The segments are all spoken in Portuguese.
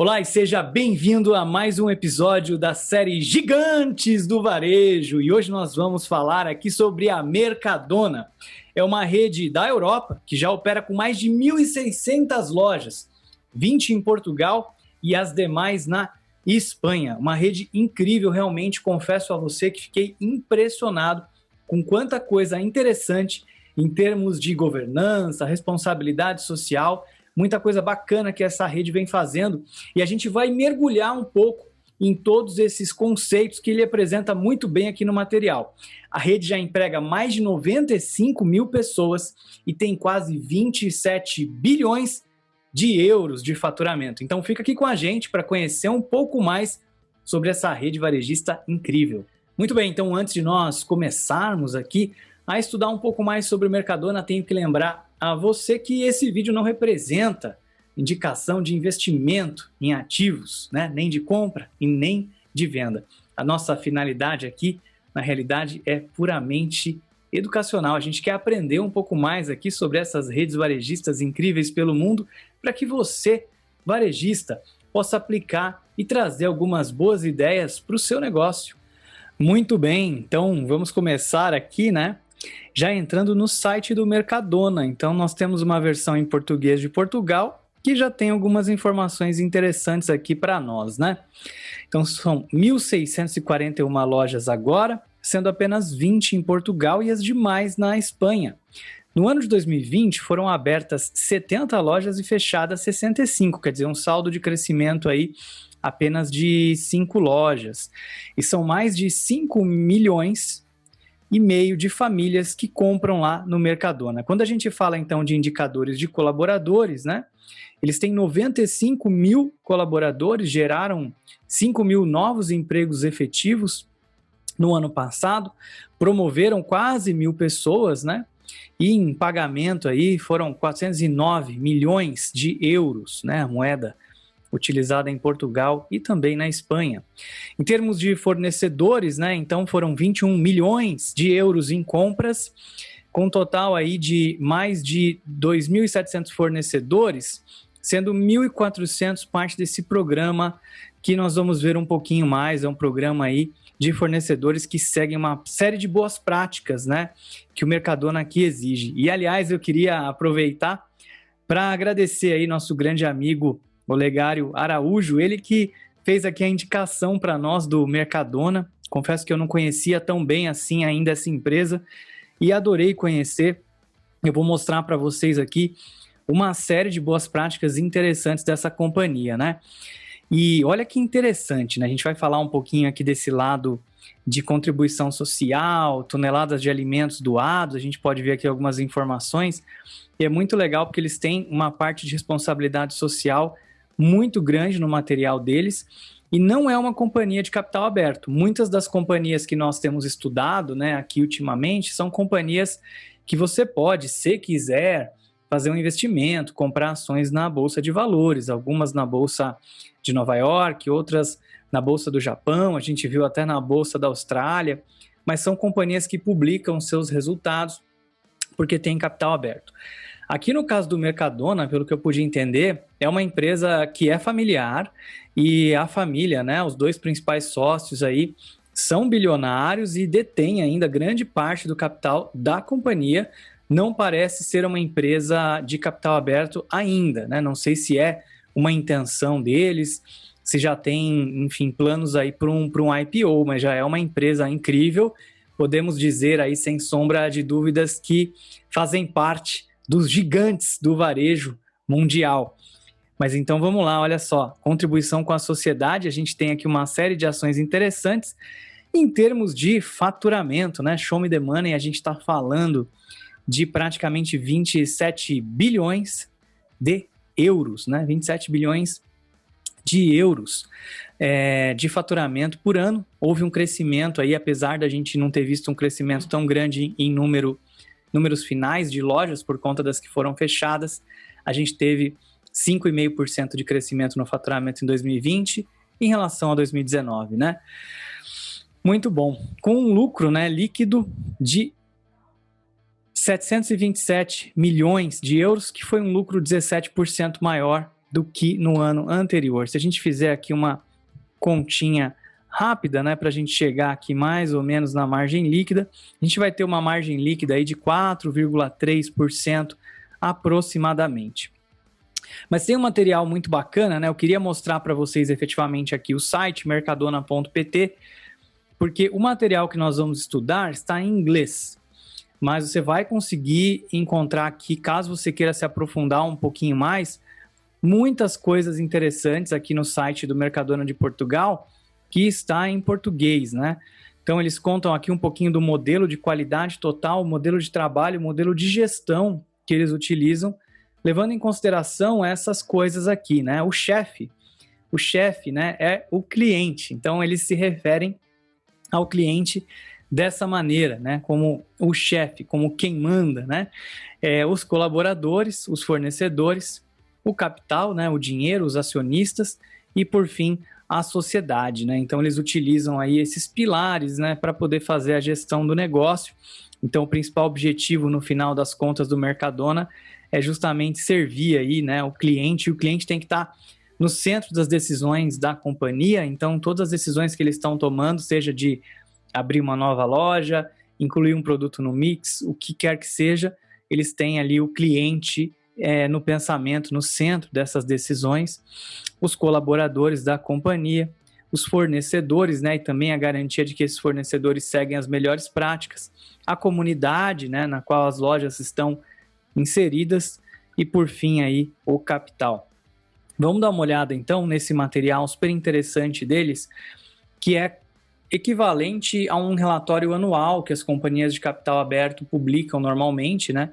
Olá e seja bem-vindo a mais um episódio da série Gigantes do Varejo. E hoje nós vamos falar aqui sobre a Mercadona. É uma rede da Europa que já opera com mais de 1.600 lojas, 20 em Portugal e as demais na Espanha. Uma rede incrível, realmente. Confesso a você que fiquei impressionado com quanta coisa interessante em termos de governança, responsabilidade social, muita coisa bacana que essa rede vem fazendo, e a gente vai mergulhar um pouco em todos esses conceitos que ele apresenta muito bem aqui no material. A rede já emprega mais de 95 mil pessoas e tem quase 27 bilhões de euros de faturamento. Então fica aqui com a gente para conhecer um pouco mais sobre essa rede varejista incrível. Muito bem, então antes de nós começarmos aqui a estudar um pouco mais sobre o Mercadona, tenho que lembrar a você que esse vídeo não representa indicação de investimento em ativos, né? Nem de compra e nem de venda. A nossa finalidade aqui, na realidade, é puramente educacional. A gente quer aprender um pouco mais aqui sobre essas redes varejistas incríveis pelo mundo, para que você, varejista, possa aplicar e trazer algumas boas ideias para o seu negócio. Muito bem, então vamos começar aqui, né? Já entrando no site do Mercadona. Então nós temos uma versão em português de Portugal que já tem algumas informações interessantes aqui para nós, né? Então são 1.641 lojas agora, sendo apenas 20 em Portugal e as demais na Espanha. No ano de 2020 foram abertas 70 lojas e fechadas 65, quer dizer, um saldo de crescimento aí apenas de 5 lojas. E são mais de 5 milhões e meio de famílias que compram lá no Mercadona. Quando a gente fala então de indicadores de colaboradores, né? Eles têm 95 mil colaboradores, geraram 5 mil novos empregos efetivos no ano passado, promoveram quase 1.000 pessoas, né? E em pagamento aí foram 409 milhões de euros, né? A moeda utilizada em Portugal e também na Espanha. Em termos de fornecedores, né, então foram 21 milhões de euros em compras, com um total aí de mais de 2.700 fornecedores, sendo 1.400 parte desse programa que nós vamos ver um pouquinho mais. É um programa aí de fornecedores que seguem uma série de boas práticas, né, que o Mercadona aqui exige. E, aliás, eu queria aproveitar para agradecer aí nosso grande amigo Olegário Araújo, ele que fez aqui a indicação para nós do Mercadona. Confesso que eu não conhecia tão bem assim ainda essa empresa e adorei conhecer. Eu vou mostrar para vocês aqui uma série de boas práticas interessantes dessa companhia, né? E olha que interessante, né? A gente vai falar um pouquinho aqui desse lado de contribuição social, toneladas de alimentos doados. A gente pode ver aqui algumas informações e é muito legal porque eles têm uma parte de responsabilidade social muito grande no material deles, e não é uma companhia de capital aberto. Muitas das companhias que nós temos estudado, né, aqui ultimamente, são companhias que você pode, se quiser, fazer um investimento, comprar ações na Bolsa de Valores, algumas na Bolsa de Nova York, outras na Bolsa do Japão, a gente viu até na Bolsa da Austrália, mas são companhias que publicam seus resultados porque têm capital aberto. Aqui no caso do Mercadona, pelo que eu pude entender, é uma empresa que é familiar e a família, né, os dois principais sócios aí, são bilionários e detêm ainda grande parte do capital da companhia. Não parece ser uma empresa de capital aberto ainda, né? Não sei se é uma intenção deles, se já tem, enfim, planos aí para um IPO, mas já é uma empresa incrível. Podemos dizer aí, sem sombra de dúvidas, que fazem parte dos gigantes do varejo mundial. Mas então vamos lá, olha só, contribuição com a sociedade, a gente tem aqui uma série de ações interessantes. Em termos de faturamento, né, show me the money, a gente está falando de praticamente 27 bilhões de euros, né, 27 bilhões de euros de faturamento por ano. Houve um crescimento aí, apesar da gente não ter visto um crescimento tão grande em números finais de lojas, por conta das que foram fechadas, a gente teve 5,5% de crescimento no faturamento em 2020 em relação a 2019, né? Muito bom. Com um lucro, né, líquido de 727 milhões de euros, que foi um lucro 17% maior do que no ano anterior. Se a gente fizer aqui uma continha rápida, né, para a gente chegar aqui mais ou menos na margem líquida, a gente vai ter uma margem líquida aí de 4,3% aproximadamente. Mas tem um material muito bacana, né? Eu queria mostrar para vocês efetivamente aqui o site mercadona.pt, porque o material que nós vamos estudar está em inglês, mas você vai conseguir encontrar aqui, caso você queira se aprofundar um pouquinho mais, muitas coisas interessantes aqui no site do Mercadona de Portugal, que está em português, né? Então, eles contam aqui um pouquinho do modelo de qualidade total, modelo de trabalho, modelo de gestão que eles utilizam, levando em consideração essas coisas aqui, né? O chefe, né, é o cliente. Então, eles se referem ao cliente dessa maneira, né? Como o chefe, como quem manda, né? Os colaboradores, os fornecedores, o capital, né? O dinheiro, os acionistas e, por fim, a sociedade, né? Então, eles utilizam aí esses pilares, né, para poder fazer a gestão do negócio. Então, o principal objetivo, no final das contas, do Mercadona é justamente servir aí, né, o cliente, e o cliente tem que estar no centro das decisões da companhia. Então, todas as decisões que eles estão tomando, seja de abrir uma nova loja, incluir um produto no mix, o que quer que seja, eles têm ali o cliente no pensamento, no centro dessas decisões, os colaboradores da companhia, os fornecedores, né, e também a garantia de que esses fornecedores seguem as melhores práticas, a comunidade, né, na qual as lojas estão inseridas e, por fim, aí, o capital. Vamos dar uma olhada, então, nesse material super interessante deles, que é equivalente a um relatório anual que as companhias de capital aberto publicam normalmente, né?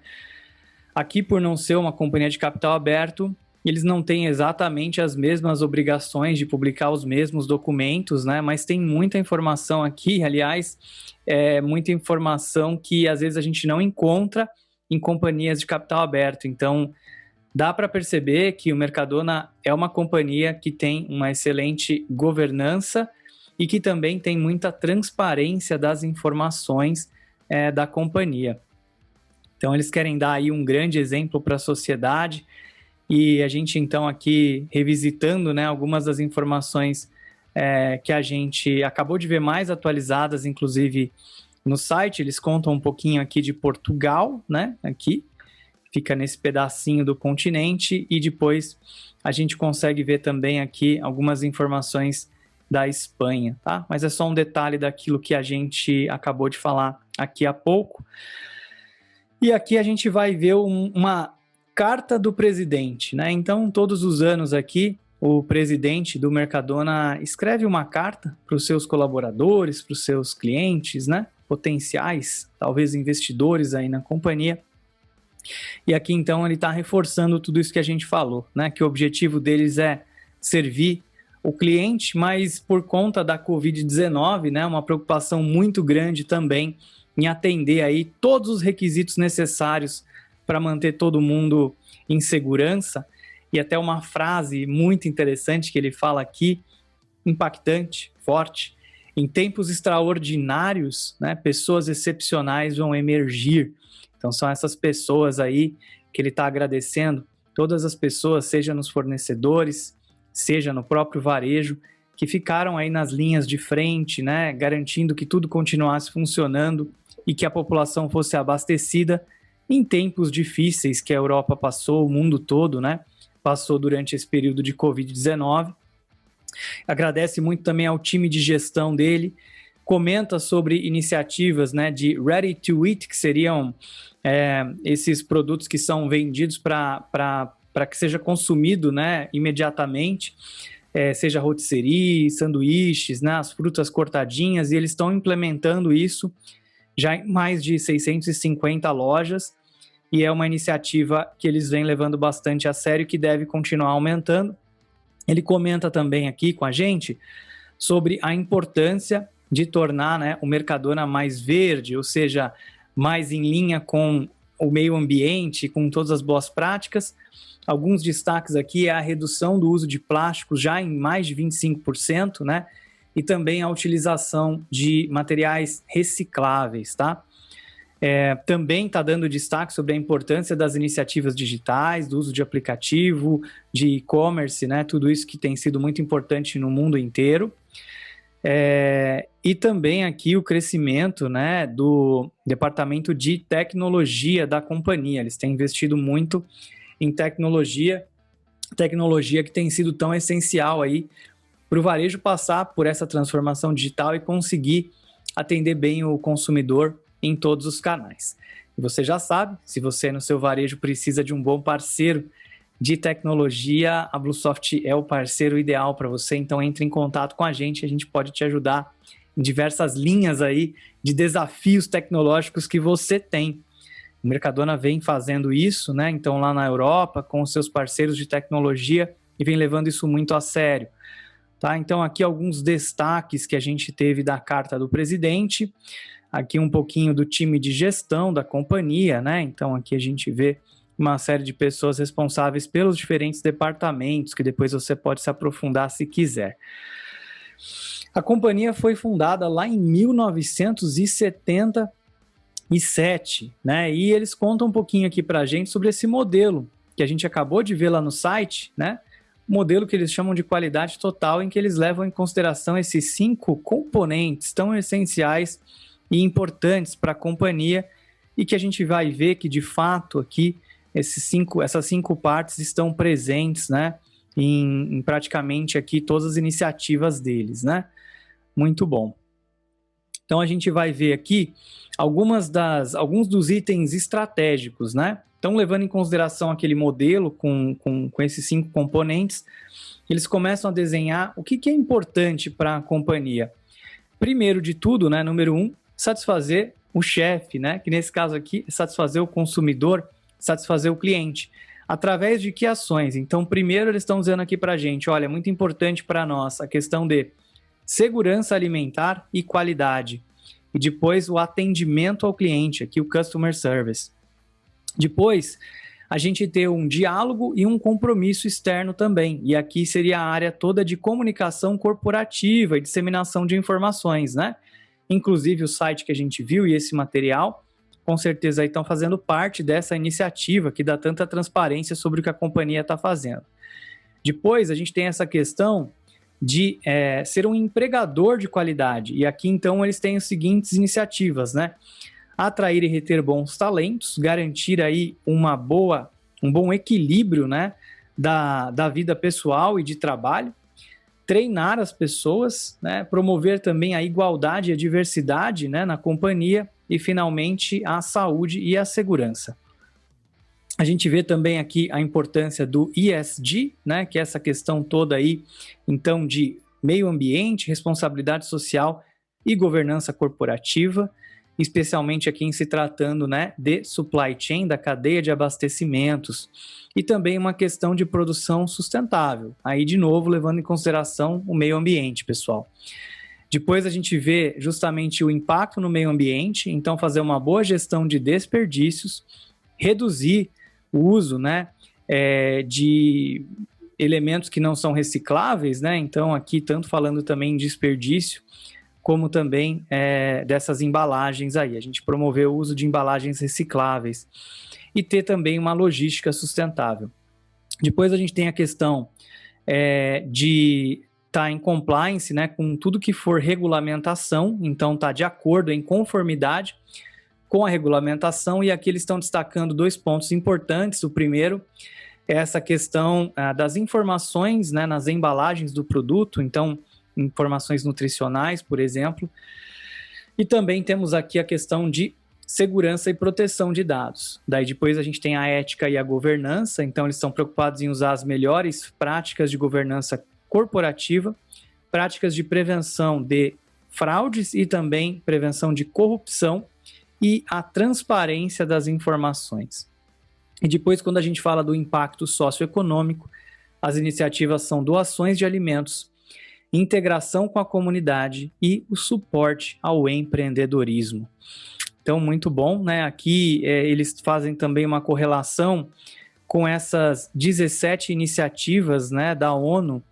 Aqui, por não ser uma companhia de capital aberto, eles não têm exatamente as mesmas obrigações de publicar os mesmos documentos, né? Mas tem muita informação aqui, aliás, muita informação que às vezes a gente não encontra em companhias de capital aberto. Então, dá para perceber que o Mercadona é uma companhia que tem uma excelente governança e que também tem muita transparência das informações da companhia. Então, eles querem dar aí um grande exemplo para a sociedade e a gente, então, aqui revisitando, né, algumas das informações que a gente acabou de ver mais atualizadas, inclusive no site, eles contam um pouquinho aqui de Portugal, né, aqui, fica nesse pedacinho do continente, e depois a gente consegue ver também aqui algumas informações da Espanha, tá? Mas é só um detalhe daquilo que a gente acabou de falar aqui há pouco. E aqui a gente vai ver uma carta do presidente, né? Então, todos os anos aqui, o presidente do Mercadona escreve uma carta para os seus colaboradores, para os seus clientes, né? Potenciais, talvez investidores aí na companhia. E aqui, então, ele está reforçando tudo isso que a gente falou, né? Que o objetivo deles é servir o cliente, mas por conta da Covid-19, né? Uma preocupação muito grande também em atender aí todos os requisitos necessários para manter todo mundo em segurança. E até uma frase muito interessante que ele fala aqui, impactante, forte: em tempos extraordinários, né, pessoas excepcionais vão emergir. Então são essas pessoas aí que ele está agradecendo, todas as pessoas, seja nos fornecedores, seja no próprio varejo, que ficaram aí nas linhas de frente, né, garantindo que tudo continuasse funcionando e que a população fosse abastecida em tempos difíceis que a Europa passou, o mundo todo, né, passou durante esse período de Covid-19. Agradece muito também ao time de gestão dele, comenta sobre iniciativas, né, de ready to eat, que seriam esses produtos que são vendidos para que seja consumido, né, imediatamente, seja rotisserie, sanduíches, né, as frutas cortadinhas, e eles estão implementando isso já em mais de 650 lojas, e é uma iniciativa que eles vêm levando bastante a sério e que deve continuar aumentando. Ele comenta também aqui com a gente sobre a importância de tornar, né, o Mercadona mais verde, ou seja, mais em linha com o meio ambiente, com todas as boas práticas. Alguns destaques aqui é a redução do uso de plásticos já em mais de 25%, né? E também a utilização de materiais recicláveis, tá? Também está dando destaque sobre a importância das iniciativas digitais, do uso de aplicativo, de e-commerce, né? Tudo isso que tem sido muito importante no mundo inteiro. E também aqui o crescimento, né, do departamento de tecnologia da companhia. Eles têm investido muito em tecnologia que tem sido tão essencial aí para o varejo passar por essa transformação digital e conseguir atender bem o consumidor em todos os canais. E você já sabe, se você no seu varejo precisa de um bom parceiro de tecnologia, a Bluesoft é o parceiro ideal para você, então entre em contato com a gente pode te ajudar em diversas linhas aí de desafios tecnológicos que você tem. O Mercadona vem fazendo isso, né? Então lá na Europa, com os seus parceiros de tecnologia e vem levando isso muito a sério. Tá? Então aqui alguns destaques que a gente teve da carta do presidente, aqui um pouquinho do time de gestão da companhia, né? Então aqui a gente vê uma série de pessoas responsáveis pelos diferentes departamentos, que depois você pode se aprofundar se quiser. A companhia foi fundada lá em 1977, né? E eles contam um pouquinho aqui para a gente sobre esse modelo que a gente acabou de ver lá no site, né? Modelo que eles chamam de qualidade total, em que eles levam em consideração esses 5 componentes tão essenciais e importantes para a companhia e que a gente vai ver que, de fato, aqui essas 5 partes estão presentes, né, em praticamente aqui todas as iniciativas deles, né? Muito bom. Então, a gente vai ver aqui alguns dos itens estratégicos, né? Então, levando em consideração aquele modelo com esses 5 componentes, eles começam a desenhar o que é importante para a companhia. Primeiro de tudo, né, número 1, satisfazer o chefe, né? Que nesse caso aqui é satisfazer o consumidor, satisfazer o cliente. Através de que ações? Então, primeiro eles estão dizendo aqui para a gente, olha, é muito importante para nós a questão de segurança alimentar e qualidade. E depois o atendimento ao cliente, aqui o Customer Service. Depois, a gente ter um diálogo e um compromisso externo também. E aqui seria a área toda de comunicação corporativa e disseminação de informações, né? Inclusive o site que a gente viu e esse material, com certeza aí estão fazendo parte dessa iniciativa que dá tanta transparência sobre o que a companhia está fazendo. Depois, a gente tem essa questão de ser um empregador de qualidade. E aqui, então, eles têm as seguintes iniciativas, né? Atrair e reter bons talentos, garantir aí um bom equilíbrio, né, da vida pessoal e de trabalho, treinar as pessoas, né, promover também a igualdade e a diversidade, né, na companhia e, finalmente, a saúde e a segurança. A gente vê também aqui a importância do ESG, né, que é essa questão toda aí, então, de meio ambiente, responsabilidade social e governança corporativa, especialmente aqui em se tratando, né, de supply chain, da cadeia de abastecimentos, e também uma questão de produção sustentável, aí de novo levando em consideração o meio ambiente, pessoal. Depois a gente vê justamente o impacto no meio ambiente, então fazer uma boa gestão de desperdícios, reduzir o uso, né, de elementos que não são recicláveis, né, então aqui tanto falando também em desperdício, como também dessas embalagens aí. A gente promover o uso de embalagens recicláveis e ter também uma logística sustentável. Depois a gente tem a questão de estar em compliance, né, com tudo que for regulamentação, então está de acordo, em conformidade com a regulamentação, e aqui eles estão destacando 2 pontos importantes. O primeiro é essa questão das informações, né, nas embalagens do produto, então informações nutricionais, por exemplo. E também temos aqui a questão de segurança e proteção de dados. Daí depois a gente tem a ética e a governança, então eles estão preocupados em usar as melhores práticas de governança corporativa, práticas de prevenção de fraudes e também prevenção de corrupção e a transparência das informações. E depois, quando a gente fala do impacto socioeconômico, as iniciativas são doações de alimentos, integração com a comunidade e o suporte ao empreendedorismo. Então, muito bom, né? Aqui eles fazem também uma correlação com essas 17 iniciativas, né, da ONU,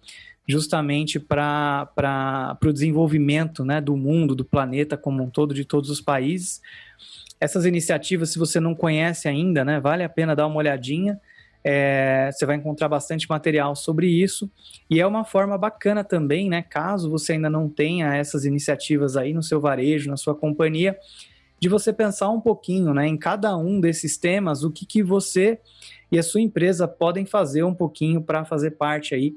justamente para o desenvolvimento, né, do mundo, do planeta como um todo, de todos os países. Essas iniciativas, se você não conhece ainda, né, vale a pena dar uma olhadinha. Você vai encontrar bastante material sobre isso, e é uma forma bacana também, né, caso você ainda não tenha essas iniciativas aí no seu varejo, na sua companhia, de você pensar um pouquinho, né, em cada um desses temas, o que você e a sua empresa podem fazer um pouquinho para fazer parte aí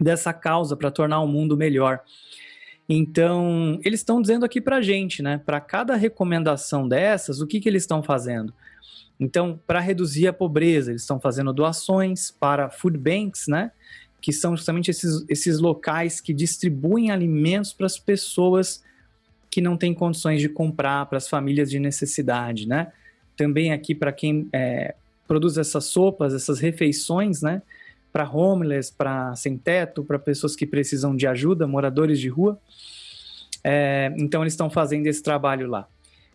dessa causa, para tornar o mundo melhor. Então, eles estão dizendo aqui para a gente, né, para cada recomendação dessas, o que eles estão fazendo? Então, para reduzir a pobreza, eles estão fazendo doações para food banks, né? Que são justamente esses locais que distribuem alimentos para as pessoas que não têm condições de comprar, para as famílias de necessidade, né? Também aqui para quem produz essas sopas, essas refeições, né? Para homeless, para sem-teto, para pessoas que precisam de ajuda, moradores de rua. Então, eles estão fazendo esse trabalho lá.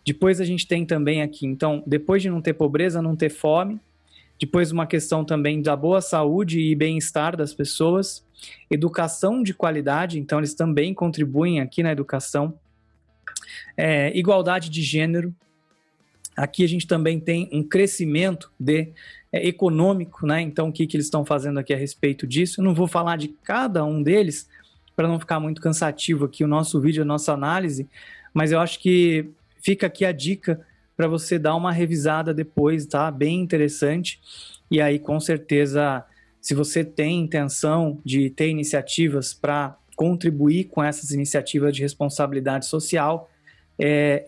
Depois a gente tem também aqui, então, depois de não ter pobreza, não ter fome, depois uma questão também da boa saúde e bem-estar das pessoas, educação de qualidade, então eles também contribuem aqui na educação, igualdade de gênero, aqui a gente também tem um crescimento econômico, né? Então o que eles estão fazendo aqui a respeito disso? Eu não vou falar de cada um deles, para não ficar muito cansativo aqui o nosso vídeo, a nossa análise, mas eu acho que fica aqui a dica para você dar uma revisada depois, tá? Bem interessante. E aí, com certeza, se você tem intenção de ter iniciativas para contribuir com essas iniciativas de responsabilidade social,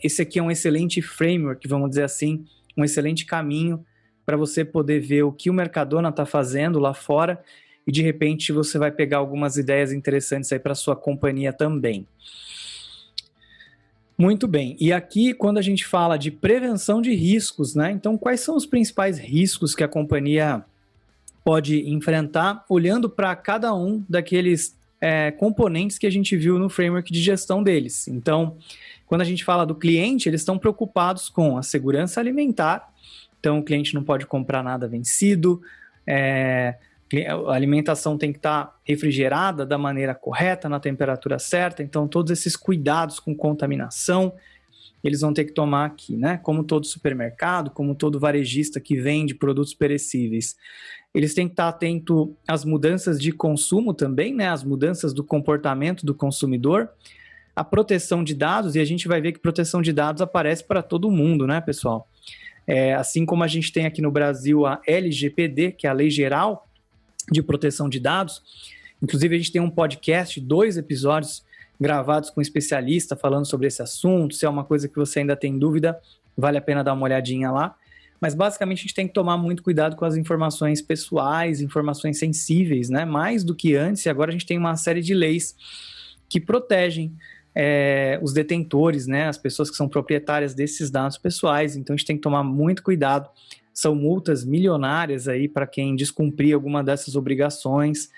esse aqui é um excelente framework, vamos dizer assim, um excelente caminho para você poder ver o que o Mercadona está fazendo lá fora e, de repente, você vai pegar algumas ideias interessantes aí para sua companhia também. Muito bem, e aqui quando a gente fala de prevenção de riscos, né? Então quais são os principais riscos que a companhia pode enfrentar, olhando para cada um daqueles componentes que a gente viu no framework de gestão deles. Então, quando a gente fala do cliente, eles estão preocupados com a segurança alimentar, então o cliente não pode comprar nada vencido, a alimentação tem que estar refrigerada da maneira correta, na temperatura certa, então todos esses cuidados com contaminação, eles vão ter que tomar aqui, né? Como todo supermercado, como todo varejista que vende produtos perecíveis. Eles têm que estar atentos às mudanças de consumo também, né? As mudanças do comportamento do consumidor, a proteção de dados, e a gente vai ver que proteção de dados aparece para todo mundo, né, pessoal? Assim como a gente tem aqui no Brasil a LGPD, que é a Lei Geral de Proteção de Dados. Inclusive, a gente tem um podcast, 2 episódios gravados com um especialista falando sobre esse assunto. Se é uma coisa que você ainda tem dúvida, vale a pena dar uma olhadinha lá. Mas, basicamente, a gente tem que tomar muito cuidado com as informações pessoais, informações sensíveis, né? Mais do que antes, e agora a gente tem uma série de leis que protegem os detentores, né? As pessoas que são proprietárias desses dados pessoais. Então, a gente tem que tomar muito cuidado. São multas milionárias aí para quem descumprir alguma dessas obrigações.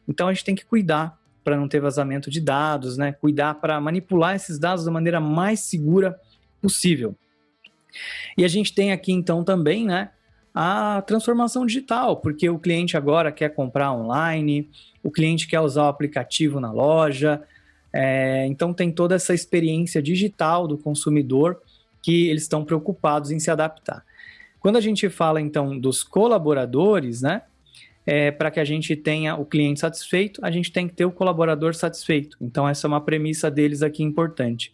Então a gente tem que cuidar para não ter vazamento de dados, né? Cuidar para manipular esses dados da maneira mais segura possível. E a gente tem aqui então também, né, a transformação digital, porque o cliente agora quer comprar online, o cliente quer usar o aplicativo na loja, então tem toda essa experiência digital do consumidor que eles estão preocupados em se adaptar. Quando a gente fala, então, dos colaboradores, né, para que a gente tenha o cliente satisfeito, a gente tem que ter o colaborador satisfeito. Então, essa é uma premissa deles aqui importante.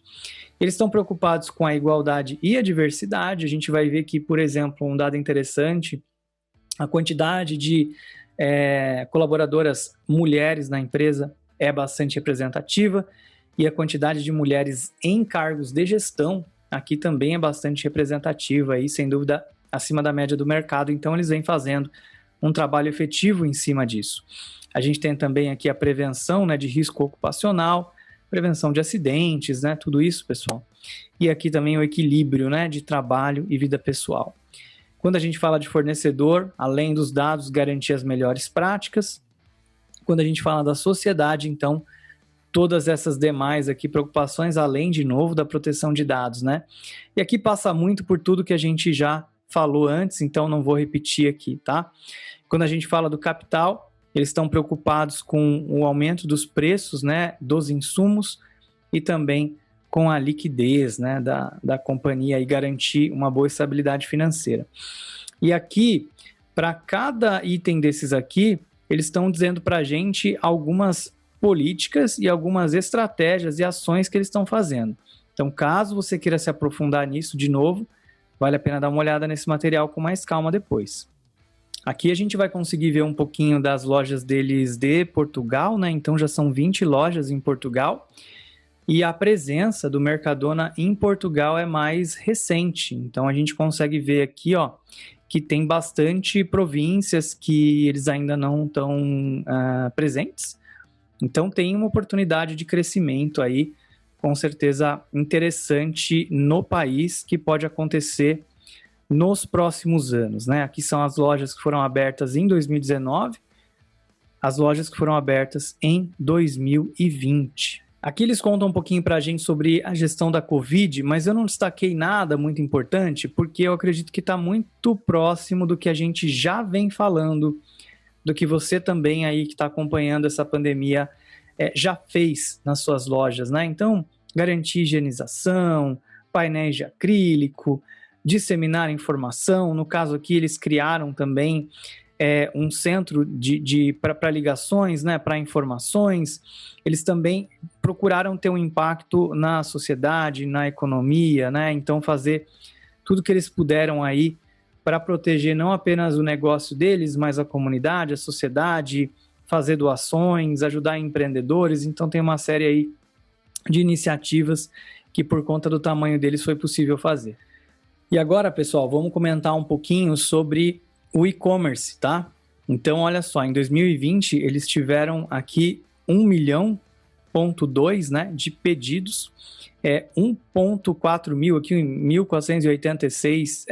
Eles estão preocupados com a igualdade e a diversidade. A gente vai ver que, por exemplo, um dado interessante, a quantidade de colaboradoras mulheres na empresa é bastante representativa e a quantidade de mulheres em cargos de gestão aqui também é bastante representativa e, sem dúvida, acima da média do mercado, então eles vêm fazendo um trabalho efetivo em cima disso. A gente tem também aqui a prevenção, né, de risco ocupacional, prevenção de acidentes, né, tudo isso, pessoal. E aqui também o equilíbrio, né, de trabalho e vida pessoal. Quando a gente fala de fornecedor, além dos dados, garantir as melhores práticas. Quando a gente fala da sociedade, então, todas essas demais aqui preocupações, além, de novo, da proteção de dados, né? E aqui passa muito por tudo que a gente já falou antes, então não vou repetir aqui, tá? Quando a gente fala do capital, eles estão preocupados com o aumento dos preços, né, dos insumos e também com a liquidez, né, da companhia e garantir uma boa estabilidade financeira. E aqui, para cada item desses aqui, eles estão dizendo para a gente algumas políticas e algumas estratégias e ações que eles estão fazendo. Então, caso você queira se aprofundar nisso de novo, vale a pena dar uma olhada nesse material com mais calma depois. Aqui a gente vai conseguir ver um pouquinho das lojas deles de Portugal, né? Então já são 20 lojas em Portugal. E a presença do Mercadona em Portugal é mais recente. Então a gente consegue ver aqui, ó, que tem bastante províncias que eles ainda não estão presentes. Então tem uma oportunidade de crescimento aí, com certeza interessante no país, que pode acontecer nos próximos anos, né? Aqui são as lojas que foram abertas em 2019, as lojas que foram abertas em 2020. Aqui eles contam um pouquinho para a gente sobre a gestão da Covid, mas eu não destaquei nada muito importante, porque eu acredito que está muito próximo do que a gente já vem falando, do que você também aí que está acompanhando essa pandemia já fez nas suas lojas, né? Então, garantir higienização, painéis de acrílico, disseminar informação. No caso aqui, eles criaram também um centro para ligações, né, para informações. Eles também procuraram ter um impacto na sociedade, na economia, né? Então fazer tudo que eles puderam aí para proteger não apenas o negócio deles, mas a comunidade, a sociedade, fazer doações, ajudar empreendedores. Então tem uma série aí de iniciativas que por conta do tamanho deles foi possível fazer. E agora, pessoal, vamos comentar um pouquinho sobre o e-commerce, tá? Então, olha só, em 2020 eles tiveram aqui 1,2 milhão, né, de pedidos, 1,4 mil, aqui 1.486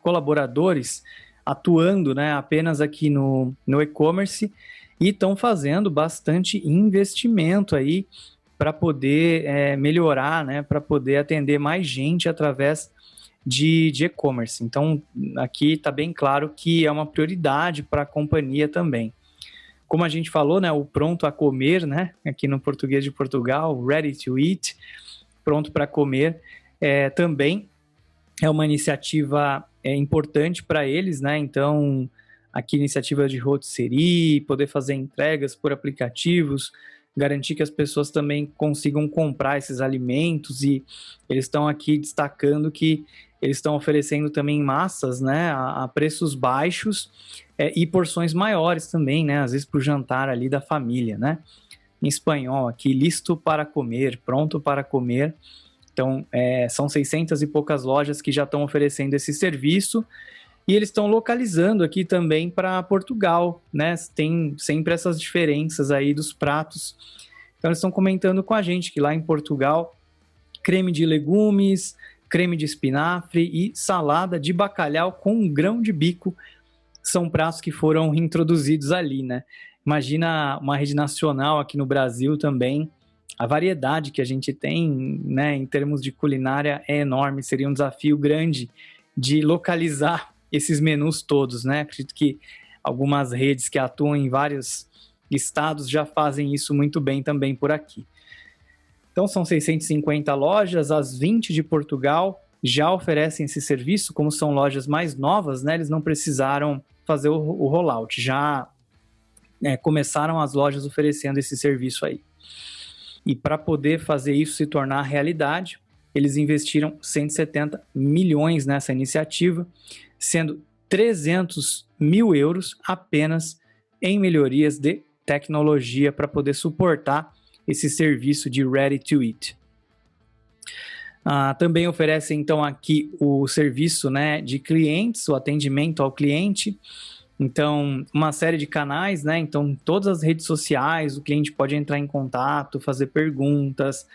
colaboradores atuando, né, apenas aqui no e-commerce, e estão fazendo bastante investimento aí para poder melhorar, né, para poder atender mais gente através de e-commerce. Então, aqui está bem claro que é uma prioridade para a companhia também. Como a gente falou, né, o pronto a comer, né, aqui no português de Portugal, ready to eat, pronto para comer, também é uma iniciativa importante para eles, né? Então, aqui iniciativa de rotisserie, poder fazer entregas por aplicativos, garantir que as pessoas também consigam comprar esses alimentos, e eles estão aqui destacando que eles estão oferecendo também massas, né, a preços baixos e porções maiores também, né, às vezes para o jantar ali da família, né. Em espanhol aqui, listo para comer, pronto para comer. Então, são 600 e poucas lojas que já estão oferecendo esse serviço, e eles estão localizando aqui também para Portugal, né, tem sempre essas diferenças aí dos pratos. Então, eles estão comentando com a gente que lá em Portugal, creme de legumes, creme de espinafre e salada de bacalhau com grão de bico são pratos que foram introduzidos ali, né? Imagina uma rede nacional aqui no Brasil também, a variedade que a gente tem, né, em termos de culinária é enorme, seria um desafio grande de localizar esses menus todos, né? Acredito que algumas redes que atuam em vários estados já fazem isso muito bem também por aqui. Então, são 650 lojas, as 20 de Portugal já oferecem esse serviço, como são lojas mais novas, né? Eles não precisaram fazer o rollout, já começaram as lojas oferecendo esse serviço aí. E para poder fazer isso se tornar realidade, eles investiram 170 milhões nessa iniciativa, sendo 300 mil euros apenas em melhorias de tecnologia para poder suportar esse serviço de Ready to Eat. Também oferece, então, aqui o serviço, né, de clientes, o atendimento ao cliente. Então, uma série de canais, né? Então, todas as redes sociais, o cliente pode entrar em contato, fazer perguntas,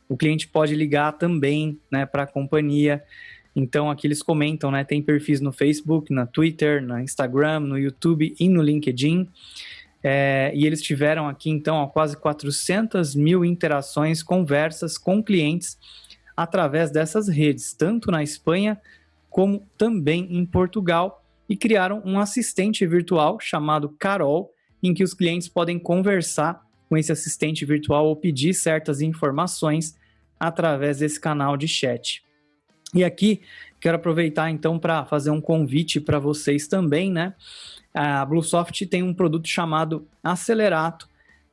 o cliente pode ligar também, né, para a companhia. Então, aqui eles comentam, né, tem perfis no Facebook, no Twitter, no Instagram, no YouTube e no LinkedIn. E eles tiveram aqui, então, quase 400 mil interações, conversas com clientes através dessas redes, tanto na Espanha como também em Portugal, e criaram um assistente virtual chamado Carol, em que os clientes podem conversar com esse assistente virtual ou pedir certas informações através desse canal de chat. E aqui, quero aproveitar então para fazer um convite para vocês também, né? A Bluesoft tem um produto chamado Acelerato,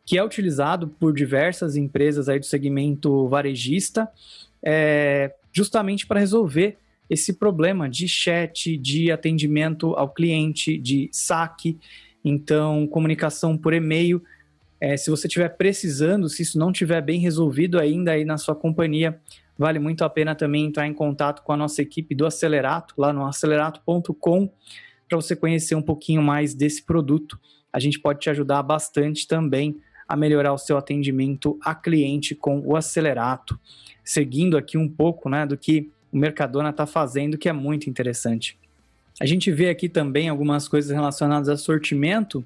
que é utilizado por diversas empresas aí do segmento varejista, justamente para resolver esse problema de chat, de atendimento ao cliente, de saque, então comunicação por e-mail. Se você estiver precisando, se isso não estiver bem resolvido ainda aí na sua companhia, vale muito a pena também entrar em contato com a nossa equipe do Acelerato, lá no acelerato.com, para você conhecer um pouquinho mais desse produto. A gente pode te ajudar bastante também a melhorar o seu atendimento a cliente com o Acelerato, seguindo aqui um pouco, né, do que o Mercadona está fazendo, que é muito interessante. A gente vê aqui também algumas coisas relacionadas a sortimento.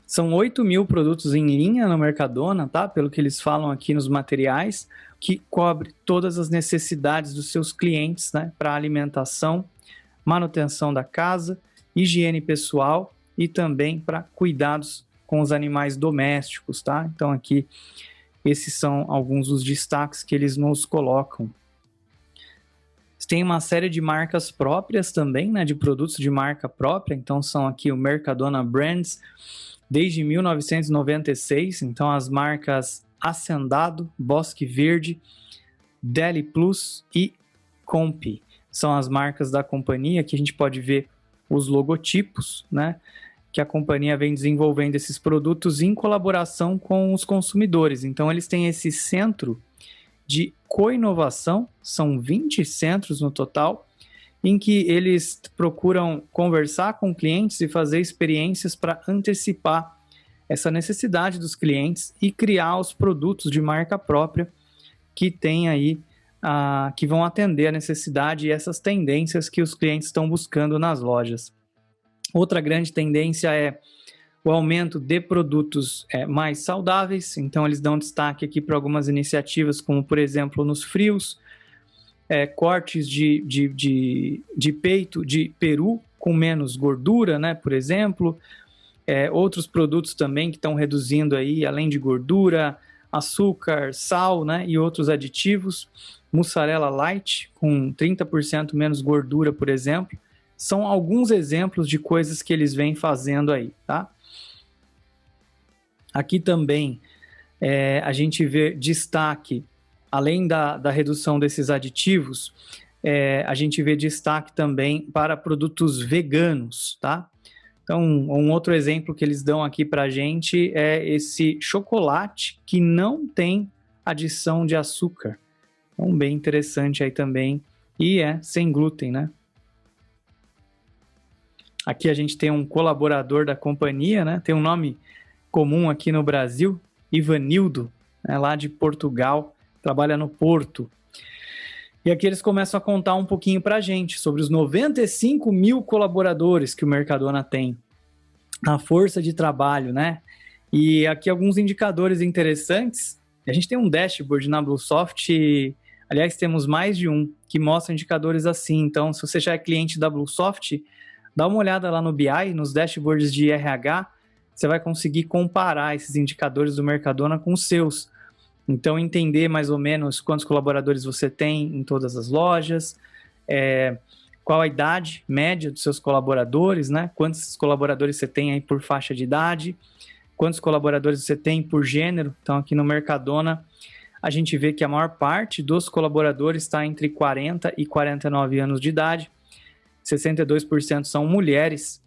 São 8 mil produtos em linha no Mercadona, tá? Pelo que eles falam aqui nos materiais, que cobre todas as necessidades dos seus clientes, né? Para alimentação, manutenção da casa, higiene pessoal e também para cuidados com os animais domésticos, tá? Então aqui, esses são alguns dos destaques que eles nos colocam. Tem uma série de marcas próprias também, né, de produtos de marca própria, então são aqui o Mercadona Brands, desde 1996, então as marcas Hacendado, Bosque Verde, Deli Plus e Compi, são as marcas da companhia, que a gente pode ver os logotipos, né, que a companhia vem desenvolvendo esses produtos em colaboração com os consumidores, então eles têm esse centro de co-inovação, são 20 centros no total, em que eles procuram conversar com clientes e fazer experiências para antecipar essa necessidade dos clientes e criar os produtos de marca própria que tem aí, que vão atender a necessidade e essas tendências que os clientes estão buscando nas lojas. Outra grande tendência é o aumento de produtos mais saudáveis, então eles dão destaque aqui para algumas iniciativas, como por exemplo nos frios, cortes de peito de peru com menos gordura, né, por exemplo, outros produtos também que estão reduzindo aí, além de gordura, açúcar, sal, né, e outros aditivos, mussarela light com 30% menos gordura, por exemplo, são alguns exemplos de coisas que eles vêm fazendo aí, tá? Aqui também a gente vê destaque, além da redução desses aditivos, a gente vê destaque também para produtos veganos, tá? Então, um outro exemplo que eles dão aqui para a gente é esse chocolate que não tem adição de açúcar. Então, bem interessante aí também. E sem glúten, né? Aqui a gente tem um colaborador da companhia, né? Tem um nome comum aqui no Brasil, Ivanildo, né, lá de Portugal, trabalha no Porto. E aqui eles começam a contar um pouquinho para a gente sobre os 95 mil colaboradores que o Mercadona tem, a força de trabalho, né? E aqui alguns indicadores interessantes. A gente tem um dashboard na Bluesoft, aliás, temos mais de um, que mostra indicadores assim. Então, se você já é cliente da Bluesoft, dá uma olhada lá no BI, nos dashboards de RH, você vai conseguir comparar esses indicadores do Mercadona com os seus. Então, entender mais ou menos quantos colaboradores você tem em todas as lojas, qual a idade média dos seus colaboradores, né? Quantos colaboradores você tem aí por faixa de idade, quantos colaboradores você tem por gênero. Então, aqui no Mercadona, a gente vê que a maior parte dos colaboradores está entre 40 e 49 anos de idade, 62% são mulheres,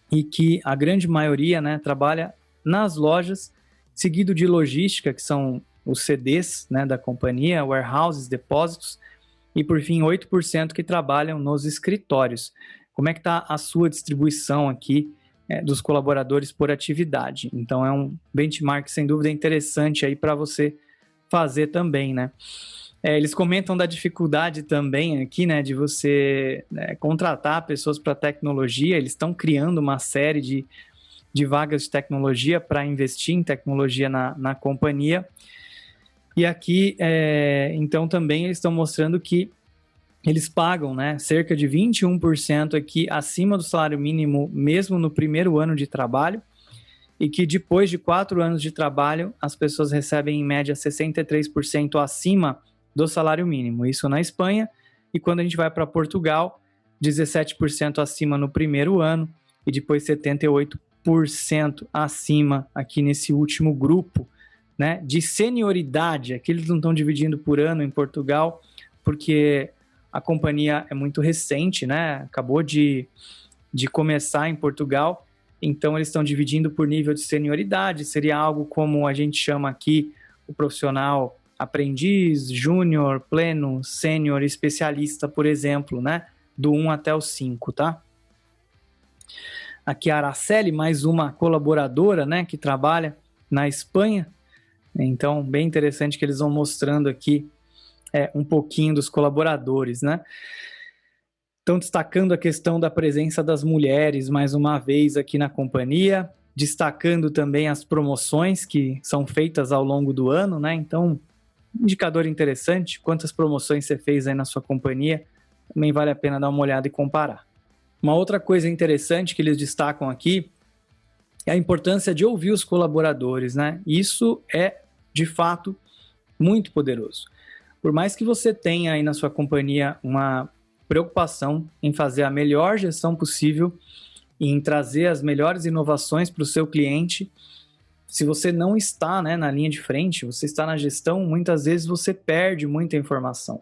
e que a grande maioria, né, trabalha nas lojas, seguido de logística, que são os CDs, né, da companhia, warehouses, depósitos, e por fim 8% que trabalham nos escritórios. Como é que está a sua distribuição aqui dos colaboradores por atividade? Então é um benchmark sem dúvida interessante aí para você fazer também, né? Eles comentam da dificuldade também aqui, né, de você contratar pessoas para tecnologia. Eles estão criando uma série de vagas de tecnologia para investir em tecnologia na companhia. E aqui, então, também eles estão mostrando que eles pagam, né, cerca de 21% aqui acima do salário mínimo, mesmo no primeiro ano de trabalho, e que depois de 4 anos de trabalho, as pessoas recebem em média 63% acima do salário mínimo, isso na Espanha. E quando a gente vai para Portugal, 17% acima no primeiro ano e depois 78% acima aqui nesse último grupo, né, de senioridade. Aqui eles não estão dividindo por ano em Portugal, porque a companhia é muito recente, né, acabou de começar em Portugal, então eles estão dividindo por nível de senioridade. Seria algo como a gente chama aqui o profissional aprendiz, júnior, pleno, sênior, especialista, por exemplo, né? Do 1 até o 5, tá? Aqui a Araceli, mais uma colaboradora, né? Que trabalha na Espanha. Então, bem interessante que eles vão mostrando aqui um pouquinho dos colaboradores, né? Estão destacando a questão da presença das mulheres, mais uma vez, aqui na companhia, destacando também as promoções que são feitas ao longo do ano, né? Então, indicador interessante, quantas promoções você fez aí na sua companhia, também vale a pena dar uma olhada e comparar. Uma outra coisa interessante que eles destacam aqui é a importância de ouvir os colaboradores, né? Isso é, de fato, muito poderoso. Por mais que você tenha aí na sua companhia uma preocupação em fazer a melhor gestão possível e em trazer as melhores inovações para o seu cliente, se você não está, né, na linha de frente, você está na gestão, muitas vezes você perde muita informação.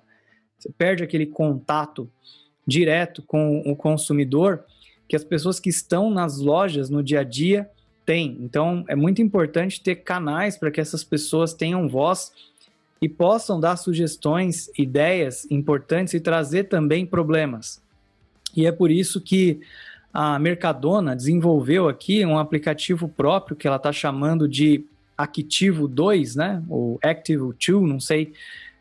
Você perde aquele contato direto com o consumidor que as pessoas que estão nas lojas no dia a dia têm. Então, é muito importante ter canais para que essas pessoas tenham voz e possam dar sugestões, ideias importantes e trazer também problemas. E é por isso que a Mercadona desenvolveu aqui um aplicativo próprio que ela está chamando de Activo 2, né? Ou Active 2, não sei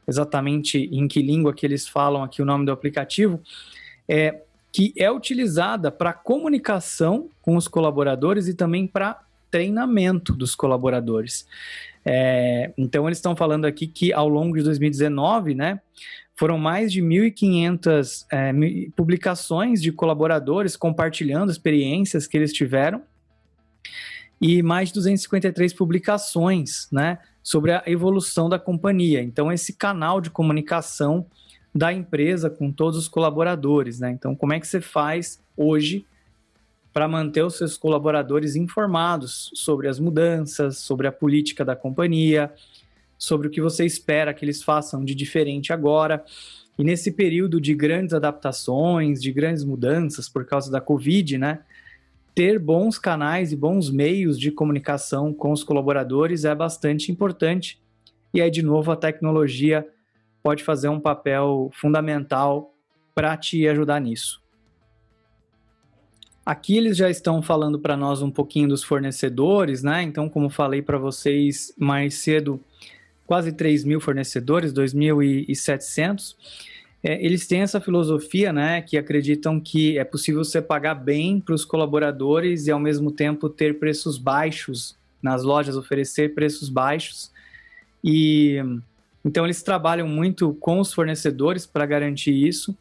exatamente em que língua que eles falam aqui o nome do aplicativo, que é utilizada para comunicação com os colaboradores e também para treinamento dos colaboradores. Então, eles estão falando aqui que ao longo de 2019, né, foram mais de 1.500 publicações de colaboradores compartilhando experiências que eles tiveram e mais de 253 publicações, né, sobre a evolução da companhia. Então, esse canal de comunicação da empresa com todos os colaboradores, né? Então, como é que você faz hoje para manter os seus colaboradores informados sobre as mudanças, sobre a política da companhia, sobre o que você espera que eles façam de diferente agora. E nesse período de grandes adaptações, de grandes mudanças por causa da Covid, né, ter bons canais e bons meios de comunicação com os colaboradores é bastante importante. E aí, de novo, a tecnologia pode fazer um papel fundamental para te ajudar nisso. Aqui eles já estão falando para nós um pouquinho dos fornecedores, né? Então, como falei para vocês mais cedo, quase 3.000 fornecedores, 2.700. Eles têm essa filosofia, né, que acreditam que é possível você pagar bem para os colaboradores e, ao mesmo tempo, ter preços baixos nas lojas, oferecer preços baixos. E então, eles trabalham muito com os fornecedores para garantir isso.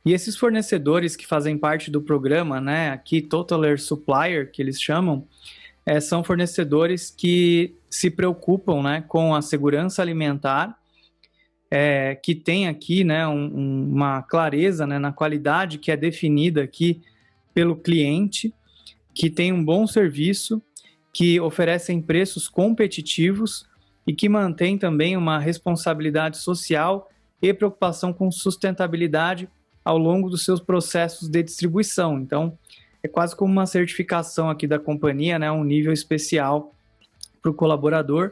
E esses fornecedores que fazem parte do programa, né, aqui Totaler Supplier, que eles chamam, são fornecedores que se preocupam, né, com a segurança alimentar, que tem aqui, né, uma clareza, né, na qualidade que é definida aqui pelo cliente, que tem um bom serviço, que oferecem preços competitivos e que mantém também uma responsabilidade social e preocupação com sustentabilidade ao longo dos seus processos de distribuição. Então, é quase como uma certificação aqui da companhia, né, um nível especial para o colaborador.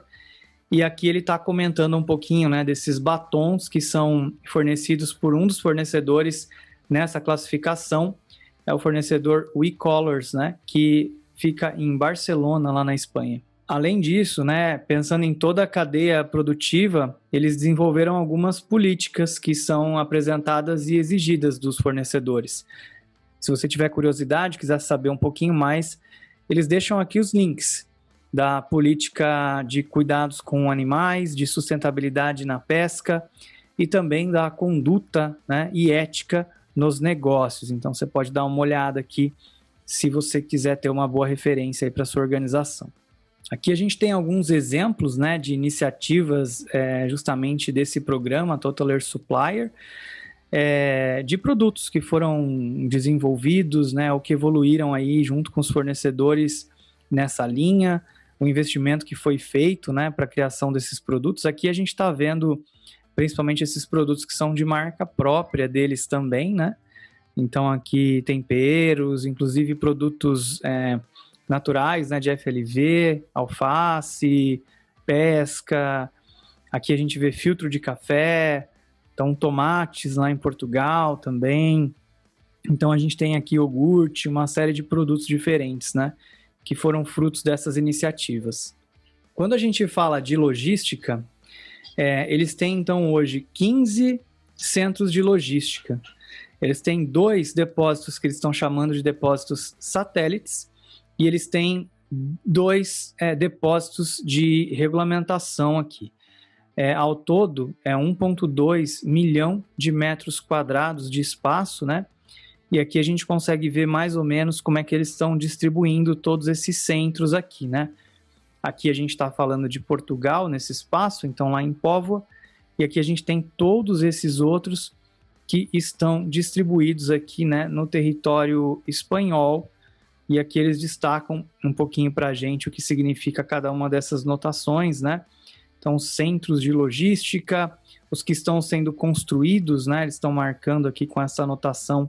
E aqui ele está comentando um pouquinho, né, desses batons que são fornecidos por um dos fornecedores nessa classificação. É o fornecedor WeColors, né, que fica em Barcelona, lá na Espanha. Além disso, né, pensando em toda a cadeia produtiva, eles desenvolveram algumas políticas que são apresentadas e exigidas dos fornecedores. Se você tiver curiosidade, quiser saber um pouquinho mais, eles deixam aqui os links da política de cuidados com animais, de sustentabilidade na pesca e também da conduta, né, e ética nos negócios. Então, você pode dar uma olhada aqui se você quiser ter uma boa referência aí para sua organização. Aqui a gente tem alguns exemplos, né, de iniciativas justamente desse programa, Total Air Supplier, de produtos que foram desenvolvidos, né, ou que evoluíram aí junto com os fornecedores nessa linha, o investimento que foi feito, né, para a criação desses produtos. Aqui a gente está vendo principalmente esses produtos que são de marca própria deles também, né? Então aqui temperos, inclusive produtos naturais, né, de FLV, alface, pesca. Aqui a gente vê filtro de café, então tomates lá em Portugal também. Então a gente tem aqui iogurte, uma série de produtos diferentes, né, que foram frutos dessas iniciativas. Quando a gente fala de logística, eles têm então hoje 15 centros de logística. Eles têm 2 depósitos que eles estão chamando de depósitos satélites e eles têm 2 depósitos de regulamentação aqui. Ao todo, 1,2 milhão de metros quadrados de espaço, né? E aqui a gente consegue ver mais ou menos como é que eles estão distribuindo todos esses centros aqui, né? Aqui a gente está falando de Portugal nesse espaço, então lá em Póvoa, e aqui a gente tem todos esses outros que estão distribuídos aqui, né, no território espanhol, e aqui eles destacam um pouquinho para a gente o que significa cada uma dessas notações, né? Então, centros de logística, os que estão sendo construídos, né, eles estão marcando aqui com essa anotação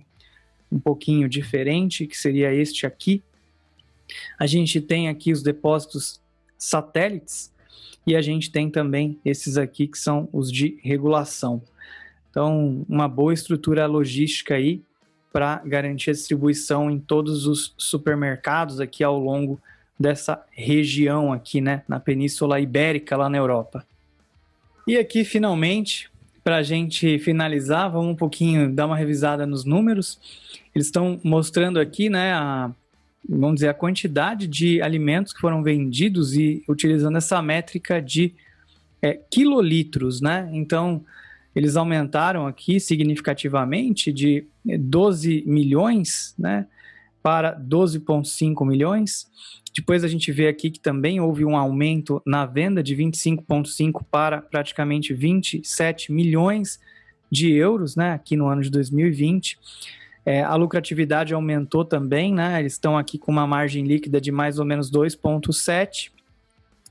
um pouquinho diferente, que seria este aqui. A gente tem aqui os depósitos satélites e a gente tem também esses aqui que são os de regulação. Então, uma boa estrutura logística aí para garantir a distribuição em todos os supermercados aqui ao longo dessa região aqui, né, na Península Ibérica, lá na Europa. E aqui, finalmente, para a gente finalizar, vamos um pouquinho dar uma revisada nos números. Eles estão mostrando aqui, né, vamos dizer, a quantidade de alimentos que foram vendidos e utilizando essa métrica de quilolitros, né? Então, eles aumentaram aqui significativamente de 12 milhões, né, para 12,5 milhões. Depois a gente vê aqui que também houve um aumento na venda de 25,5 para praticamente 27 milhões de euros, né, aqui no ano de 2020. A lucratividade aumentou também, né, eles estão aqui com uma margem líquida de mais ou menos 2,7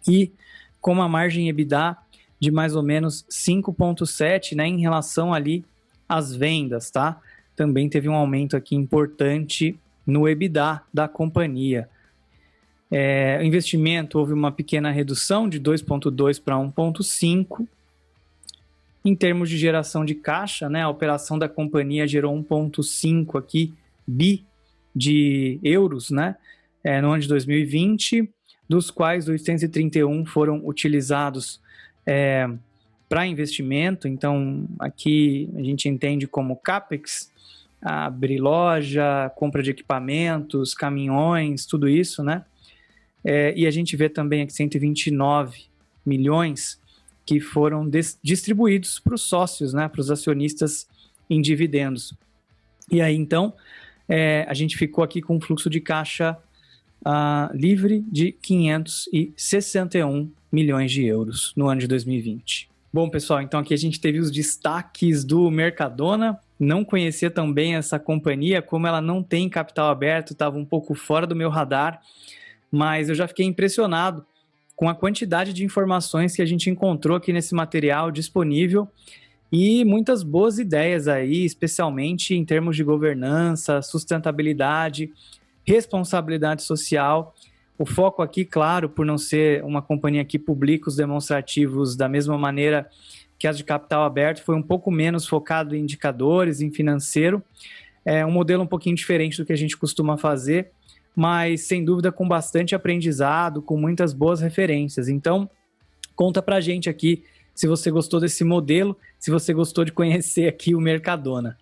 e com uma margem EBITDA de mais ou menos 5,7, né, em relação ali às vendas, tá? Também teve um aumento aqui importante no EBITDA da companhia. O investimento, houve uma pequena redução de 2,2 para 1,5. Em termos de geração de caixa, né, a operação da companhia gerou 1,5 aqui, bi de euros, né, no ano de 2020, dos quais 831 foram utilizados para investimento. Então, aqui a gente entende como CAPEX, abrir loja, compra de equipamentos, caminhões, tudo isso, né? E a gente vê também aqui 129 milhões que foram distribuídos para os sócios, né, para os acionistas em dividendos. E aí, então, a gente ficou aqui com um fluxo de caixa livre de 561 milhões de euros no ano de 2020. Bom, pessoal, então aqui a gente teve os destaques do Mercadona. Não conhecia tão bem essa companhia, como ela não tem capital aberto, estava um pouco fora do meu radar, mas eu já fiquei impressionado com a quantidade de informações que a gente encontrou aqui nesse material disponível e muitas boas ideias aí, especialmente em termos de governança, sustentabilidade, responsabilidade social. O foco aqui, claro, por não ser uma companhia que publica os demonstrativos da mesma maneira que as de capital aberto, foi um pouco menos focado em indicadores, em financeiro. É um modelo um pouquinho diferente do que a gente costuma fazer, mas sem dúvida com bastante aprendizado, com muitas boas referências. Então, conta pra gente aqui se você gostou desse modelo, se você gostou de conhecer aqui o Mercadona.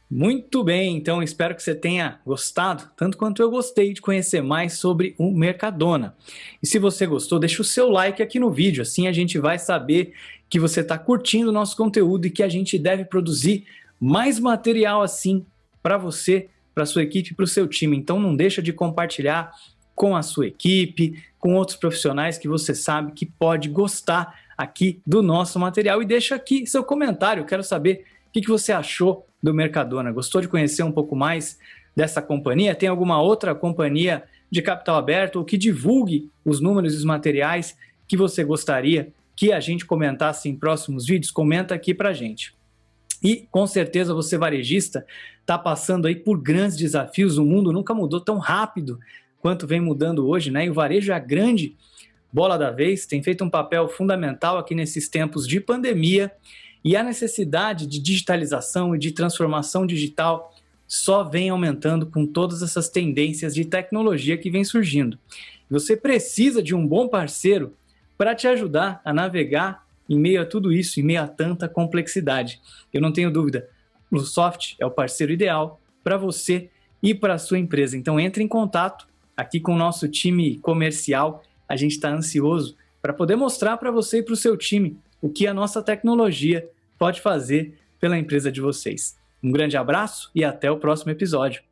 Muito bem, então espero que você tenha gostado, tanto quanto eu gostei de conhecer mais sobre o Mercadona. E se você gostou, deixa o seu like aqui no vídeo, assim a gente vai saber que você está curtindo o nosso conteúdo e que a gente deve produzir mais material assim para você, para sua equipe, para o seu time. Então não deixa de compartilhar, com a sua equipe, com outros profissionais que você sabe que pode gostar aqui do nosso material. E deixa aqui seu comentário, quero saber o que você achou do Mercadona. Gostou de conhecer um pouco mais dessa companhia? Tem alguma outra companhia de capital aberto ou que divulgue os números e os materiais que você gostaria que a gente comentasse em próximos vídeos? Comenta aqui pra gente. E com certeza você, varejista, está passando aí por grandes desafios. O mundo nunca mudou tão rápido quanto vem mudando hoje, né? E o varejo é a grande bola da vez, tem feito um papel fundamental aqui nesses tempos de pandemia, e a necessidade de digitalização e de transformação digital só vem aumentando com todas essas tendências de tecnologia que vem surgindo. Você precisa de um bom parceiro para te ajudar a navegar em meio a tudo isso, em meio a tanta complexidade. Eu não tenho dúvida, o Lusoft é o parceiro ideal para você e para a sua empresa. Então entre em contato aqui com o nosso time comercial. A gente está ansioso para poder mostrar para você e para o seu time o que a nossa tecnologia pode fazer pela empresa de vocês. Um grande abraço e até o próximo episódio.